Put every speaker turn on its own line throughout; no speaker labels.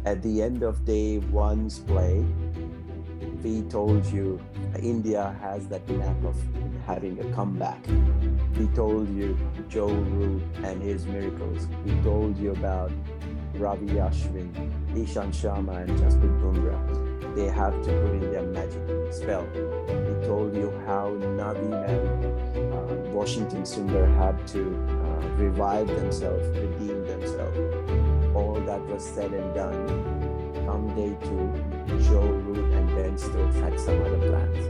At the end of day one's play, we told you India has that knack of having a comeback. We told you Joe Root and his miracles. We told you about Ravi Ashwin, Ishan Sharma, and Jasprit Bumrah. They have to put in their magic spell. We told you how Nadeem and Washington Sundar had to revive themselves, redeem themselves. All that was said and done. Come day two, Joe Root and Ben Stokes had some other plans.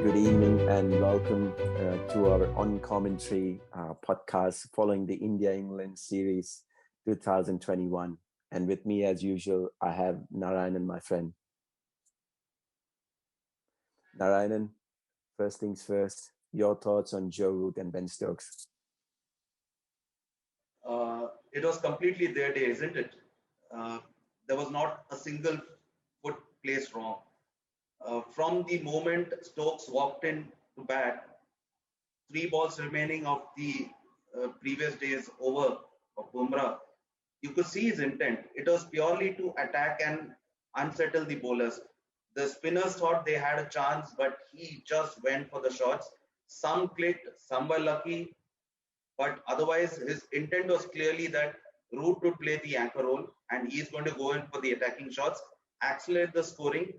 Good evening and welcome to our Uncommentary podcast following the India-England series 2021. And with me, as usual, I have Narayanan, my friend. Narayanan, first things first, your thoughts on Joe Root and Ben Stokes?
It was completely their day, isn't it? Uh, there was not a single foot placed wrong. From the moment Stokes walked in to bat, three balls remaining of the previous day's over of Bumrah, you could see his intent. It was purely to attack and unsettle the bowlers. The spinners thought they had a chance, but he just went for the shots. Some clicked, some were lucky, but otherwise, his intent was clearly that Root would play the anchor role and he's going to go in for the attacking shots, accelerate the scoring,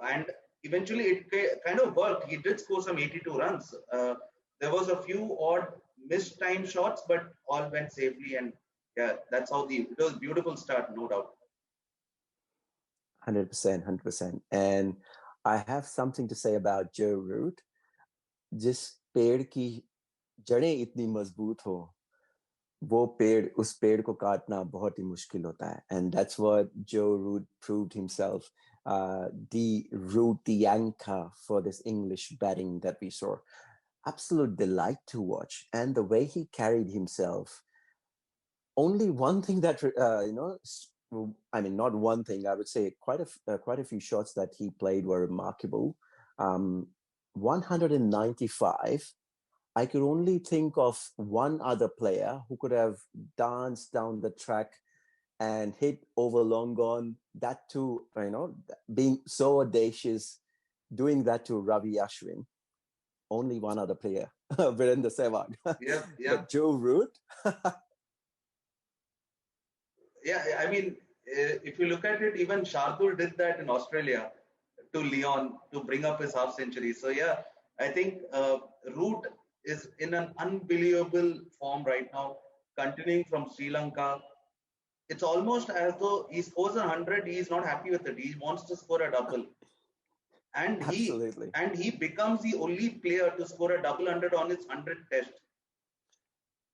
and eventually it kind of worked. He did score some 82 runs. There was a few odd missed time shots, but all went safely. And yeah, that's how it was a beautiful start, no doubt.
100%, 100%. And I have something to say about Joe Root. जिस पेड़ की जड़ें इतनी मजबूत हो वो पेड़ उस पेड़ को काटना बहुत ही मुश्किल होता है and that's what Joe Root proved himself, the root, the anchor for this English batting that we saw. Absolute delight to watch, and the way he carried himself. Only one thing that I mean, not one thing. I would say quite a few shots that he played were remarkable. 195. I could only think of one other player who could have danced down the track and hit over long gone. That too, being so audacious, doing that to Ravi Ashwin. Only one other player, Virendra Sehwag.
Yeah, yeah.
But Joe Root.
Yeah, I mean, if you look at it, even Shardul did that in Australia to Leon to bring up his half century. So yeah, I think Root is in an unbelievable form right now, continuing from Sri Lanka. It's almost as though he scores 100, he is not happy with it. He wants to score a double, and he
Absolutely.
and he becomes the only player to score a double hundred on his 100th Test.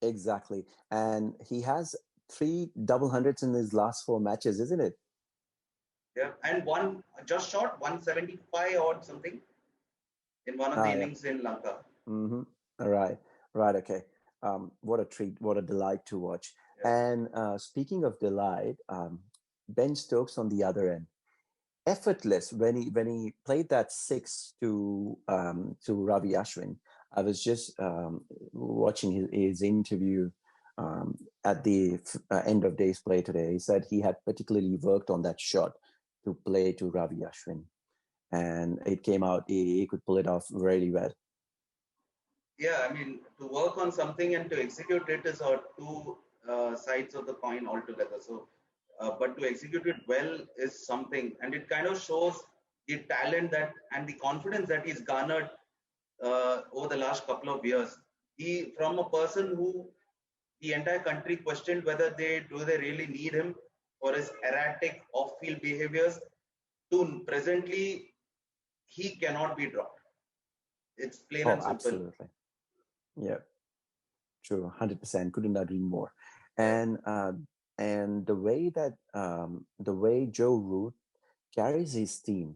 Exactly. And he has three double hundreds in his last four matches, isn't it?
Yeah, and one just short 175 or something in one of the
Ah, yeah.
innings in Lanka.
Mm-hmm. All right. Right. Okay. What a treat. What a delight to watch.
Yeah.
And speaking of delight, Ben Stokes on the other end, effortless when he played that six to Ravi Ashwin. I was just watching his interview at the end of day's play today. He said he had particularly worked on that shot to play to Ravi Ashwin, and it came out. He could pull it off really well.
Yeah, I mean, to work on something and to execute it is two sides of the coin altogether. So, but to execute it well is something, and it kind of shows the talent that and the confidence that he's garnered over the last couple of years. He, from a person who the entire country questioned whether they really need him for his erratic off-field behaviors, to presently he cannot be dropped. It's plain
Oh,
and simple.
absolutely. Yeah, true. 100%. Couldn't agree more.
Yeah.
And the way Joe Root carries his team,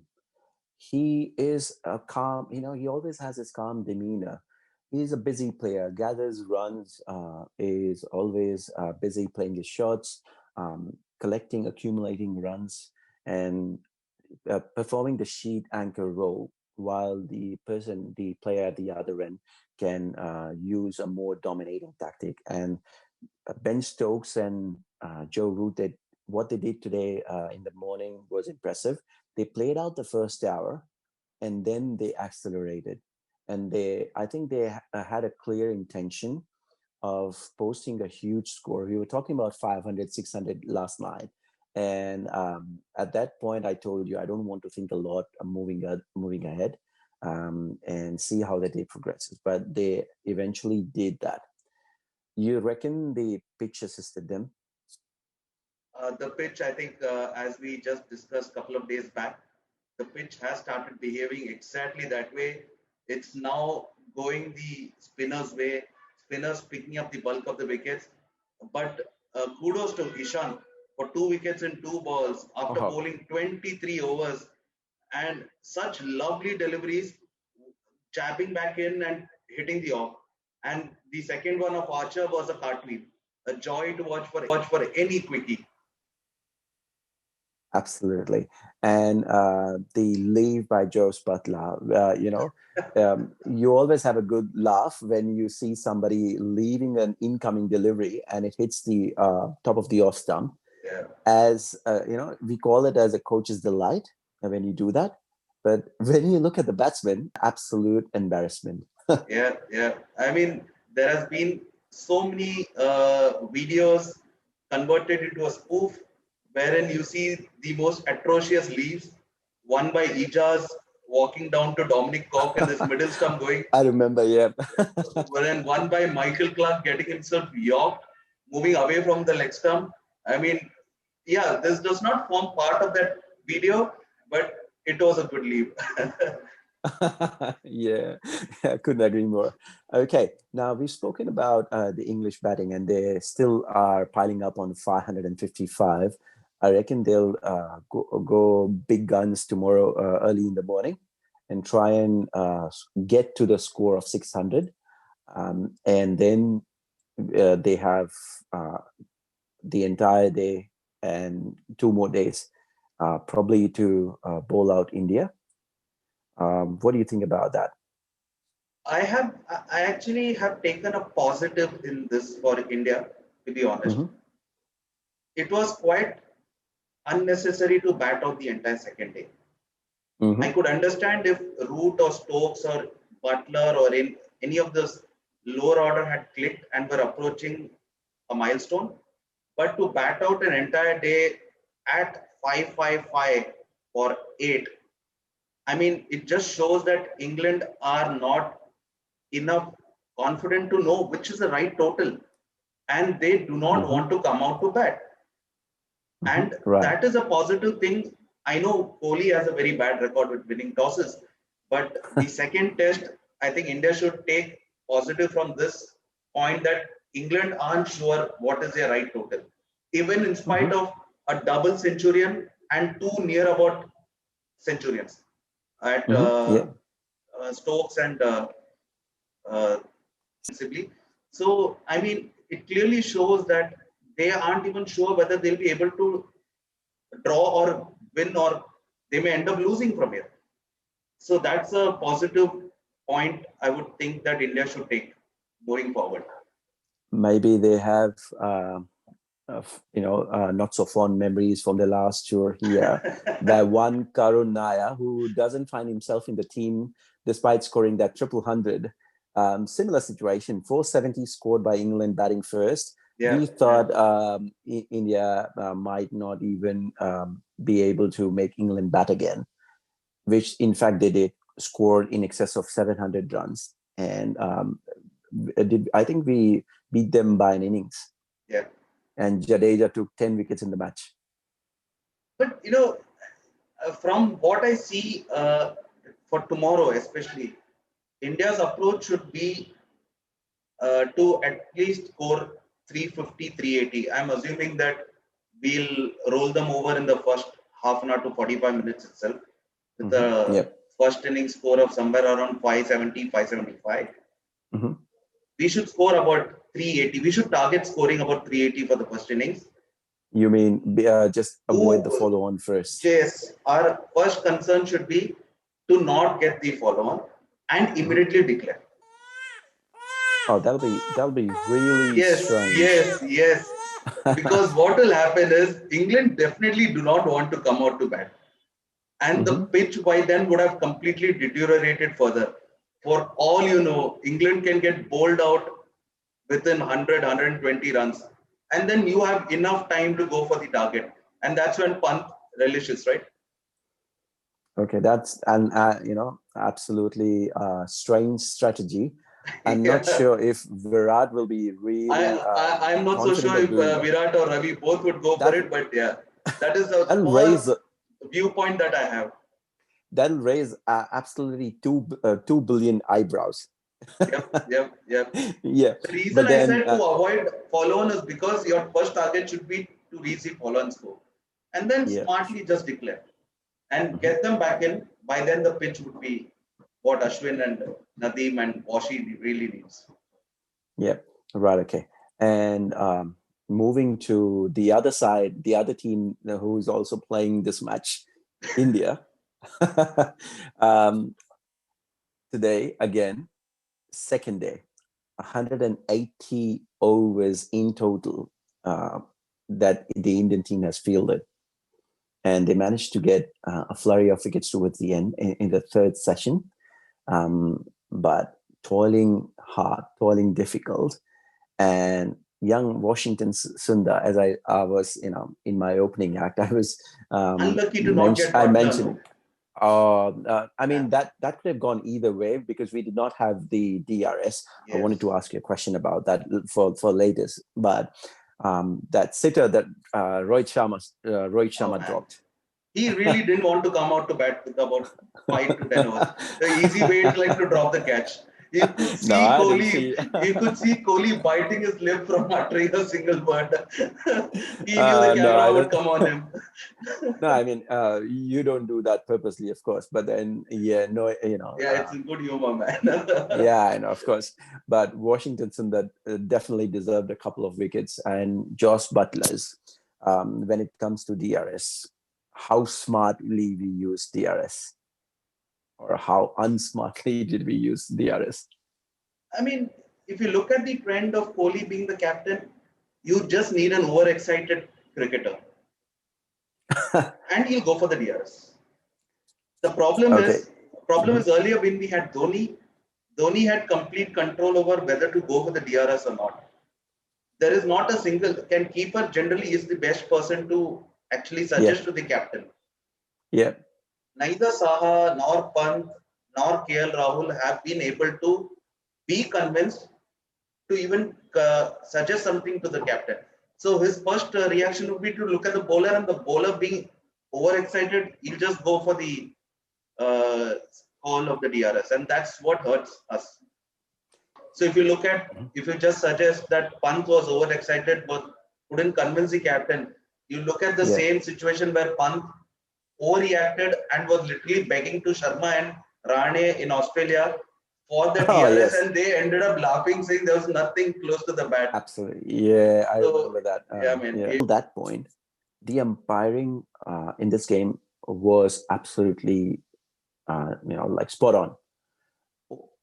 he is a calm. He always has his calm demeanor. He's a busy player, gathers runs, is always busy playing his shots, collecting, accumulating runs, and performing the sheet anchor role, while the player at the other end, can use a more dominating tactic. And Ben Stokes and Joe Root, what they did today in the morning was impressive. They played out the first hour and then they accelerated. And I think they had a clear intention of posting a huge score. We were talking about 500, 600 last night. And at that point, I told you I don't want to think a lot. I'm moving ahead and see how the day progresses. But they eventually did that. You reckon the pitch assisted them?
The pitch, I think, as we just discussed a couple of days back, the pitch has started behaving exactly that way. It's now going the spinners' way, spinners picking up the bulk of the wickets. But kudos to Ishan for 2 wickets in 2 balls after
Oh,
bowling 23 overs and such lovely deliveries, chapping back in and hitting the off. And the second one of Archer was a cartwheel, a joy to watch for any quickie.
absolutely. And the leave by Joe Butler, you always have a good laugh when you see somebody leaving an incoming delivery and it hits the top of the off stump.
Yeah.
As we call it as a coach's delight when you do that. But when you look at the batsman, absolute embarrassment.
Yeah, yeah. I mean, there has been so many videos converted into a spoof, wherein you see the most atrocious leaves. One by Ijaz walking down to Dominic Cork and this middle stump going,
I remember, yeah.
wherein one by Michael Clark getting himself yorked, moving away from the leg stump. I mean, yeah, this does not form part of that video, but it was a good leave.
Yeah, I couldn't agree more. Okay, now we've spoken about the English batting, and they still are piling up on 555. I reckon they'll go big guns tomorrow early in the morning and try and get to the score of 600. And then they have the entire day and 2 more days probably to bowl out India. What do you think about that?
I actually have taken a positive in this for India, to be honest.
Mm-hmm.
It was quite unnecessary to bat out the entire second day.
Mm-hmm.
I could understand if Root or Stokes or Butler or in any of those lower order had clicked and were approaching a milestone. But to bat out an entire day at 555 for 8, I mean, it just shows that England are not enough confident to know which is the right total, and they do not
Mm-hmm.
want to come out to bat.
Mm-hmm.
And
Right.
that is a positive thing. I know Kohli has a very bad record with winning tosses, but the second test, I think India should take positive from this point that England aren't sure what is their right total, even in spite
Mm-hmm.
of a double centurion and two near about centurions at
Mm-hmm. Yeah.
Stokes and uh, so, I mean, it clearly shows that they aren't even sure whether they'll be able to draw or win, or they may end up losing from here. So, that's a positive point I would think that India should take going forward.
Maybe they have not so fond memories from the last tour here. That one Karun Nair, who doesn't find himself in the team despite scoring that triple hundred. Similar situation, 470 scored by England batting first.
Yeah,
We thought India might not even be able to make England bat again, which in fact they did, scored in excess of 700 runs. And I think we beat them by an innings.
yeah.
And Jadeja took 10 wickets in the match.
But from what I see for tomorrow, especially, India's approach should be to at least score 350, 380. I'm assuming that we'll roll them over in the first half an hour to 45 minutes itself with
Mm-hmm.
a
Yep.
first inning score of somewhere around 570, 575.
Mm-hmm.
We should score about 380. We should target scoring about 380 for the first innings.
You mean just avoid the
Who,
follow-on first?
yes, our first concern should be to not get the follow-on and
Mm-hmm.
immediately declare.
Oh, that'll be really
Yes,
strange.
yes, yes. Because what will happen is England definitely do not want to come out to bat. And the pitch by then would have completely deteriorated further. For all you know, England can get bowled out within 100, 120 runs. And then you have enough time to go for the target. And that's when Pant relishes, right?
Okay, that's absolutely strange strategy. I'm not sure if Virat will be really
I'm not so
confident
sure
of
if
doing that.
Virat or Ravi both would go for it, but yeah, that is the
That'll
first
raise
viewpoint that I have.
that'll raise absolutely 2 billion eyebrows.
Yep.
Yeah,
The reason
but
I
then
said to avoid follow-on is because your first target should be to reach the follow-on score, and then
yeah.
smartly just declare and get them back in. By then, the pitch would be what Ashwin and Nadeem and Washi really needs.
Yeah, right. Okay. And moving to the other side, the other team who is also playing this match, India. um, Today, again, second day, 180 overs in total that the Indian team has fielded. And they managed to get a flurry of wickets towards the end in the third session. But toiling hard, toiling difficult. And young Washington Sundar, as I was, in my opening act, I was
Unlucky to not get
I
Butler,
mentioned. I mean, that could have gone either way because we did not have the DRS.
Yes.
I wanted to ask you a question about that for latest, but that sitter that Rohit Sharma dropped.
He really didn't want to come out to bat with about 5 to 10 overs. The easy way is like to drop the catch. You could see Kohli biting his lip from uttering a single word. He knew the camera would come on him.
No, I mean, you don't do that purposely, of course. But then,
Yeah, it's in good humor, man.
Yeah, I know, of course. But Washington Sundar definitely deserved a couple of wickets. And Josh Butlers, when it comes to DRS, how smartly we use DRS, or how unsmartly did we use DRS?
I mean, if you look at the trend of Kohli being the captain, you just need an overexcited cricketer. And he'll go for the DRS. The problem is earlier when we had Dhoni had complete control over whether to go for the DRS or not. There is not a single, keeper generally is the best person to actually suggest to the captain.
Yeah.
Neither Saha nor Pant nor KL Rahul have been able to be convinced to even suggest something to the captain. So his first reaction would be to look at the bowler, and the bowler being overexcited, he'll just go for the call of the DRS, and that's what hurts us. So if you just suggest that Pant was overexcited but couldn't convince the captain, you look at the same situation where Pant overreacted and was literally begging to Sharma and Rane in Australia for the DRS, and they ended up laughing, saying there was nothing close to the bat.
Absolutely. Yeah, I remember that. At that point, the umpiring in this game was absolutely, like spot on.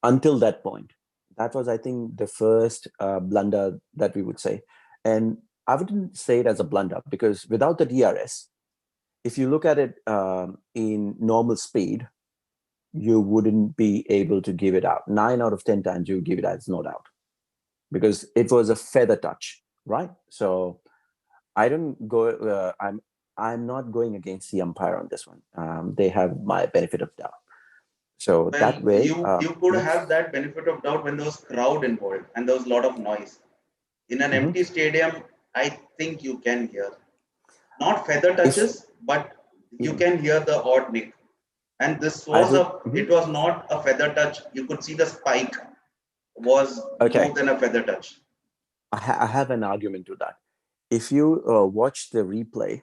Until that point, that was, I think, the first blunder that we would say. And I wouldn't say it as a blunder because without the DRS, if you look at it in normal speed, you wouldn't be able to give it out. 9 out of 10 times you give it as not out because it was a feather touch, right? So I don't go. I'm not going against the umpire on this one. They have my benefit of doubt. So that way,
you could have that benefit of doubt when there was crowd involved and there was a lot of noise. In an empty stadium, I think you can hear not feather touches, but you can hear the odd nick. And this was it was not a feather touch. You could see the spike was more than a feather touch.
I have an argument to that. If you watch the replay,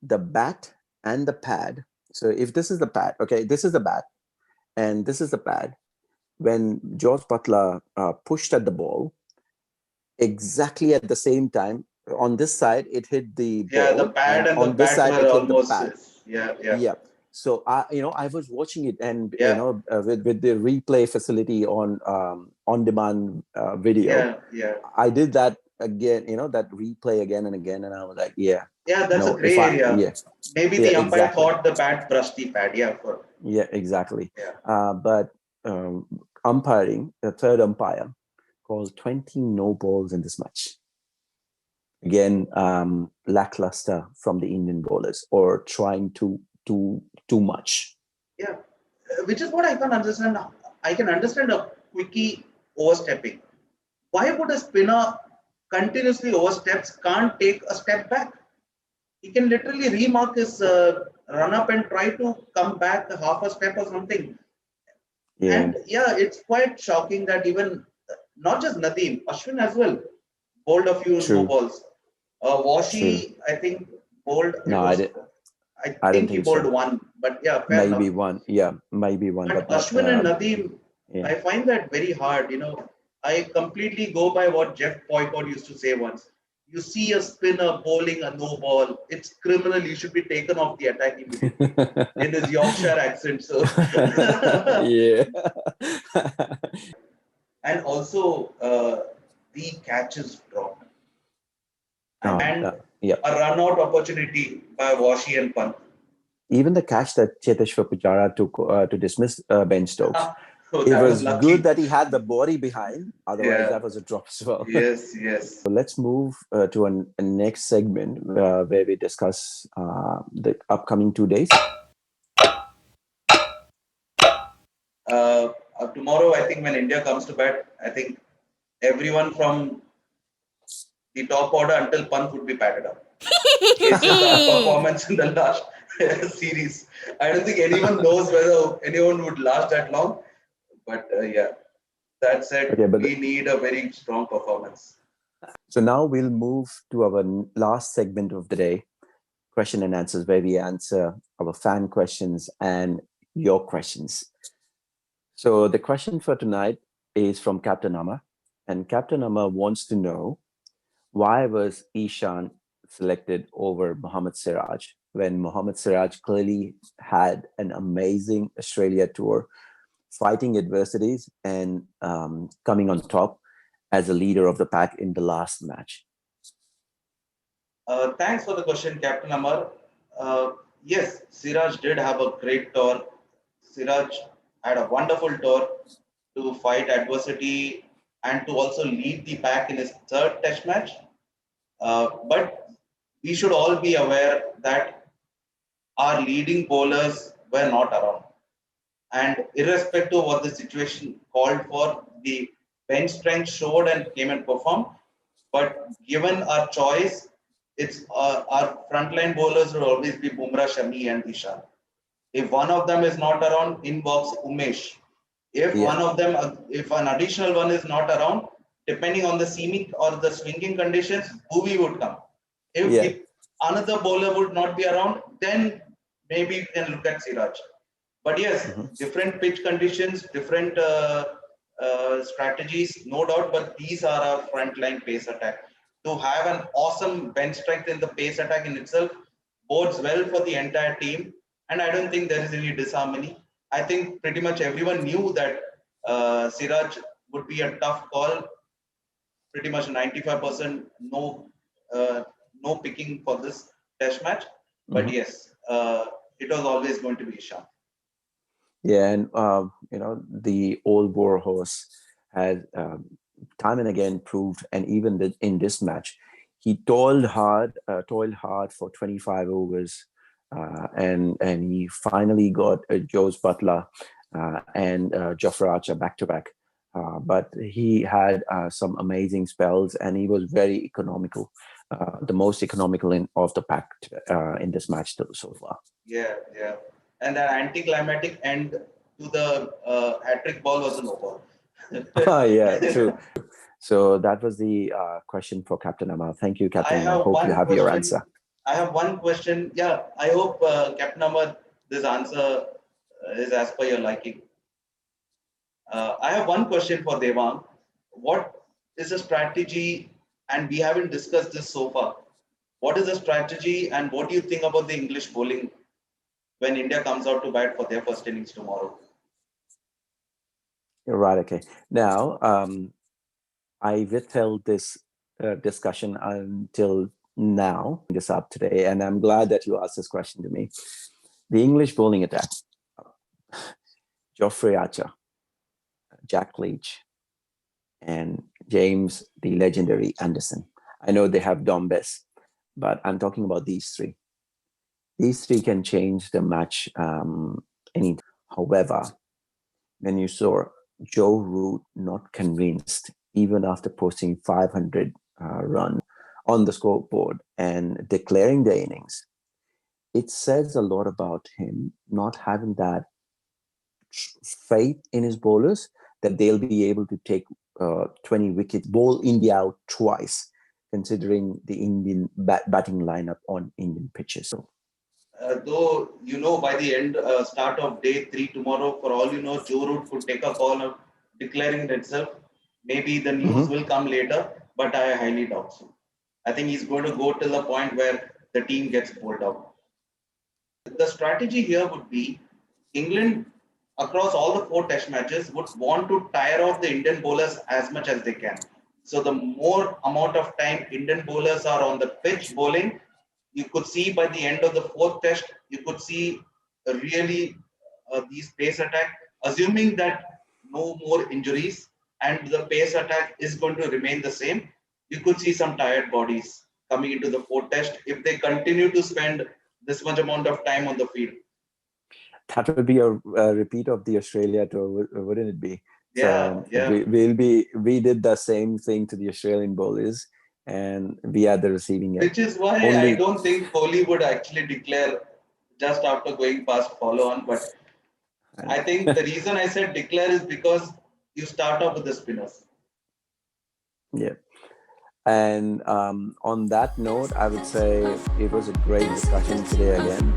the bat and the pad. So if this is the pad, this is the bat, and this is the pad. When George Butler pushed at the ball, exactly at the same time, on this side it hit the ball.
Yeah, the pad and
on
the
this
bat
side
were
it hit
almost
the pad.
Yeah.
So I was watching it, and with the replay facility on demand video.
Yeah.
I did that again, that replay again and again, and I was like, yeah,
Yeah, that's a gray
if I,
area.
yeah,
Maybe
yeah,
the umpire
exactly,
thought the bat brushed the pad. Yeah,
yeah, exactly.
yeah.
But umpiring, the third umpire called 20 no balls in this match. Again, lackluster from the Indian bowlers, or trying to too much.
Yeah, which is what I can understand. I can understand a quickie overstepping. Why would a spinner continuously oversteps can't take a step back? He can literally remark his run up and try to come back half a step or something.
Yeah,
And yeah, it's quite shocking that even not just Nadeem, Ashwin as well bowled a few no
true,
balls.
true.
Washi, I think bowled. It
No,
was, I
I don't
think he
think
bowled
so.
one, but yeah, fair enough.
Maybe one, yeah, maybe one,
But
but not.
Ashwin and Nadeem,
Yeah.
I find that very hard. I completely go by what Jeff Boycott used to say once. You see a spinner bowling a no ball, it's criminal. You should be taken off the attack immediately. In his Yorkshire accent, so.
Yeah.
And also, the catches dropped. And
Yeah.
a run out opportunity by Washi and Pant.
Even the catch that Cheteshwar Pujara took to dismiss Ben Stokes,
So
it
that
was
lucky.
good that he had the body behind. Otherwise,
Yeah.
that was a drop as well.
Yes.
So let's move to a next segment where we discuss the upcoming 2 days.
Tomorrow, I think when India comes to bat, I think everyone from the top order until Pant would be batted up. Cases our performance in the last series. I don't think anyone knows whether anyone would last that long. But yeah, that said,
Okay, but
we need a very strong performance.
So now we'll move to our last segment of the day, question and answers, where we answer our fan questions and your questions. So the question for tonight is from Captain Amma, and Captain Amma wants to know, why was Ishan selected over Mohammad Siraj when Mohammad Siraj clearly had an amazing Australia tour, fighting adversities and coming on top as a leader of the pack in the last match?
Thanks for the question, Captain Amar. Yes, Siraj did have a great tour. Siraj had a wonderful tour to fight adversity and to also lead the pack in his third test match. But we should all be aware that our leading bowlers were not around. And irrespective of what the situation called for, the bench strength showed and came and performed. But given our choice, it's our frontline bowlers will always be Bumrah, Shami, and Ishan. If one of them is not around, inbox Umesh. If one of them, if an additional one is not around, depending on the seaming or the swinging conditions, Bhuvi would come. If another bowler would not be around, then maybe we can look at Siraj. But yes, different pitch conditions, different strategies, no doubt. But these are our frontline pace attack. To have an awesome bench strength in the pace attack in itself bodes well for the entire team. And I don't think there is any disharmony. I think pretty much everyone knew that Siraj would be a tough call. Pretty much 95% no picking for this test match. But yes, it was always going to be Ishan.
Yeah, and the old war horse has time and again proved, and even in this match, he toiled hard for 25 overs, and he finally got Jose Butler and Jofra Archer back to back. But he had some amazing spells, and he was very economical, the most economical of the pack in this match so far.
Yeah. And that anticlimactic end to the hat-trick ball was a no ball.
Yeah, true. So that was the question for Captain Amal. Thank you, Captain. I hope you have your answer.
I have one question. Yeah, I hope Captain Amal, this answer is as per your liking. I have one question for Devang. What is the strategy? And we haven't discussed this so far. What is the strategy, and what do you think about the English bowling when India comes out to bat for their first innings tomorrow?
You're right. Okay. Now, I withheld this discussion until now. This up today, and I'm glad that you asked this question to me. The English bowling attack: Geoffrey Archer, Jack Leach, and James, the legendary Anderson. I know they have Dom Bess, but I'm talking about these three. These three can change the match anytime. However, when you saw Joe Root not convinced, even after posting 500 runs on the scoreboard and declaring the innings, it says a lot about him not having that faith in his bowlers that they'll be able to take 20 wickets, bowl India out twice, considering the Indian batting lineup on Indian pitches.
Though, by the end, start of day 3 tomorrow, for all you know, Joe Root could take a call of declaring itself. Maybe the news will come later, but I highly doubt so. I think he's going to go till the point where the team gets pulled out. The strategy here would be England, across all the 4 test matches, would want to tire off the Indian bowlers as much as they can. So the more amount of time Indian bowlers are on the pitch bowling, you could see by the end of the 4th test, you could see really these pace attack, assuming that no more injuries and the pace attack is going to remain the same, you could see some tired bodies coming into the 4th test if they continue to spend this much amount of time on the field.
That would be a repeat of the Australia tour, wouldn't it be?
Yeah,
so yeah. We did the same thing to the Australian bowlers, and we are the receiving end.
Which is why I don't think Kohli would actually declare just after going past follow on. But I think the reason I said declare is because you start off with the spinners.
Yeah. And on that note, I would say it was a great discussion today again.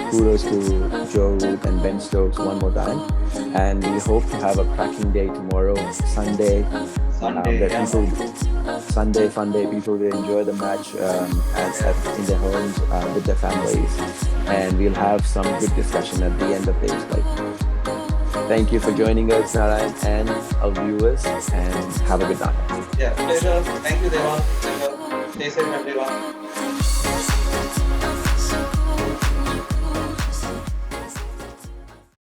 Kudos to Joe Root and Ben Stokes one more time. And we hope to have a cracking day tomorrow, Sunday. Sunday, fun day. People will enjoy the match in their homes with their families. And we'll have some good discussion at the end of the day. Thank you for joining us, Narayan, and our viewers, and have a good night.
Yeah, pleasure. Thank you, Devan. Pleasure. Stay safe, everyone.